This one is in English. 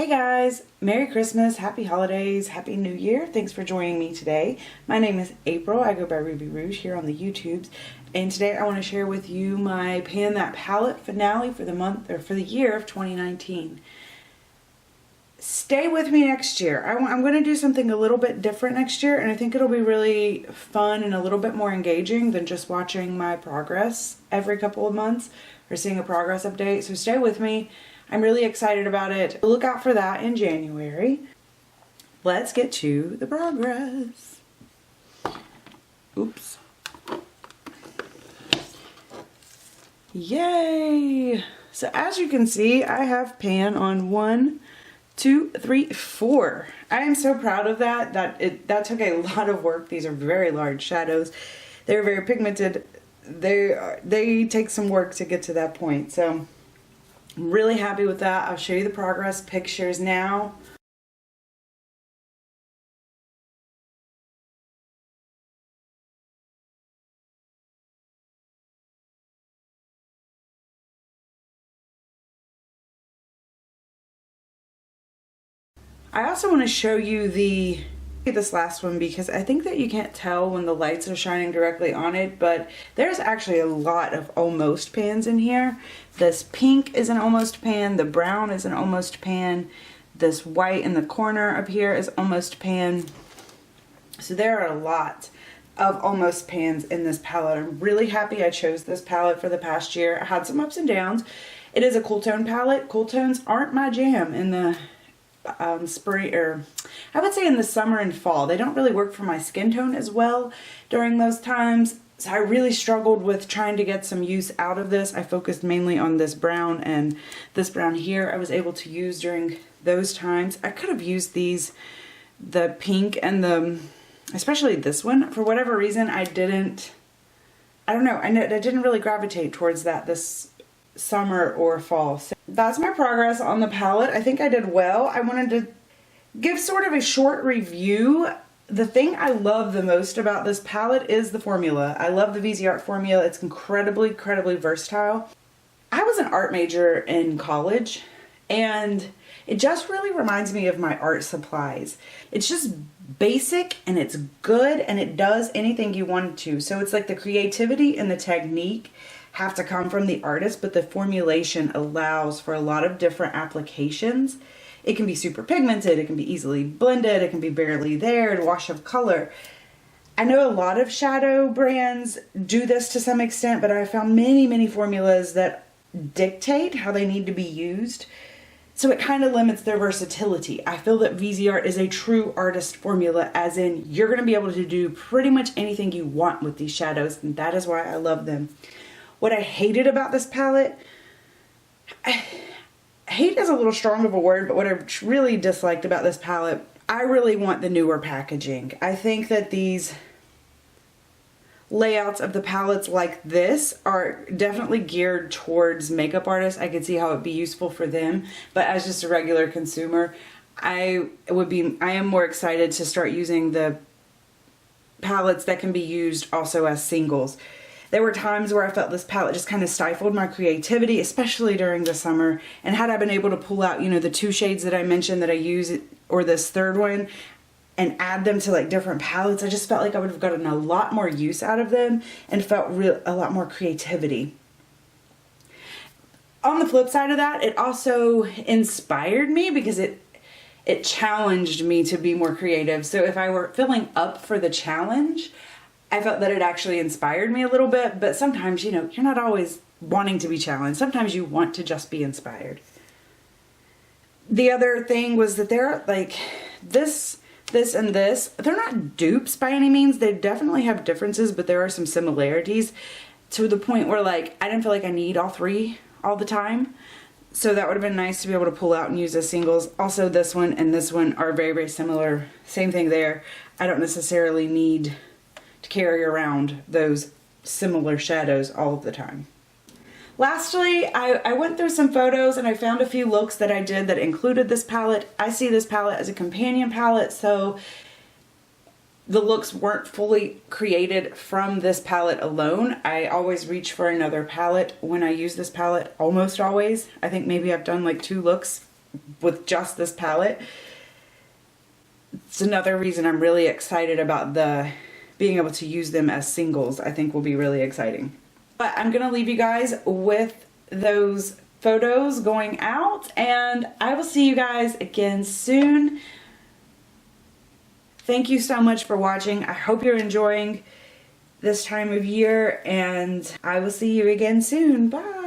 Hey guys, Merry Christmas, Happy Holidays, Happy New Year. Thanks for joining me today. My name is April. I go by Ruby Rouge here on the YouTubes. And today I want to share with you my Pan That Palette finale for the month or for the year of 2019. Stay with me next year. I'm going to do something a little bit different next year, and I think it'll be really fun and a little bit more engaging than just watching my progress every couple of months or seeing a progress update. So stay with me. I'm really excited about it. Look out for that in January. Let's get to the progress. Oops. Yay! So as you can see, I have pan on 1, 2, 3, 4. I am so proud of that. That took a lot of work. These are very large shadows. They're very pigmented. They take some work to get to that point. So I'm really happy with that. I'll show you the progress pictures now. I also want to show you this last one because I think that you can't tell when the lights are shining directly on it, but there's actually a lot of almost pans in here. This pink is an almost pan, the brown is an almost pan, this white in the corner up here is almost pan. So there are a lot of almost pans in this palette. I'm really happy I chose this palette for the past year. I had some ups and downs. It is a cool tone palette. Cool tones aren't my jam in the spring, or I would say in the summer and fall. They don't really work for my skin tone as well during those times. So I really struggled with trying to get some use out of this. I focused mainly on this brown, and this brown here I was able to use during those times. I could have used these, the pink and especially this one. For whatever reason, I don't know, I didn't really gravitate towards that this summer or fall. So that's my progress on the palette. I think I did well. I wanted to give sort of a short review. The thing I love the most about this palette is the formula. I love the Viseart formula. It's incredibly versatile. I was an art major in college, and it just really reminds me of my art supplies. It's just basic and it's good and it does anything you want it to. So it's like the creativity and the technique have to come from the artist, but the formulation allows for a lot of different applications. It can be super pigmented, it can be easily blended, it can be barely there, a wash of color. I know a lot of shadow brands do this to some extent, but I found many formulas that dictate how they need to be used. So it kind of limits their versatility. I feel that Viseart is a true artist formula, as in you're going to be able to do pretty much anything you want with these shadows, and that is why I love them. What I hated about this palette, hate is a little strong of a word, but what I really disliked about this palette, I really want the newer packaging. I think that these layouts of the palettes like this are definitely geared towards makeup artists. I could see how it'd be useful for them, but as just a regular consumer, I am more excited to start using the palettes that can be used also as singles. There were times where I felt this palette just kind of stifled my creativity, especially during the summer. And had I been able to pull out, you know, the 2 shades that I mentioned that I use, or this third one, and add them to like different palettes, I just felt like I would have gotten a lot more use out of them and felt a lot more creativity. On the flip side of that, it also inspired me because it challenged me to be more creative. So if I were feeling up for the challenge, I felt that it actually inspired me a little bit, but sometimes, you know, you're not always wanting to be challenged. Sometimes you want to just be inspired. The other thing was that they're like this, and this. They're not dupes by any means. They definitely have differences, but there are some similarities to the point where like I didn't feel like I need all 3 all the time. So that would have been nice to be able to pull out and use as singles. Also, this one and this one are very similar. Same thing there. I don't necessarily need to carry around those similar shadows all of the time. Lastly, I went through some photos and I found a few looks that I did that included this palette. I see this palette as a companion palette, so the looks weren't fully created from this palette alone. I always reach for another palette when I use this palette, almost always. I think maybe I've done like 2 looks with just this palette. It's another reason I'm really excited about being able to use them as singles. I think will be really exciting. But I'm gonna leave you guys with those photos going out, and I will see you guys again soon. Thank you so much for watching. I hope you're enjoying this time of year, and I will see you again soon. Bye.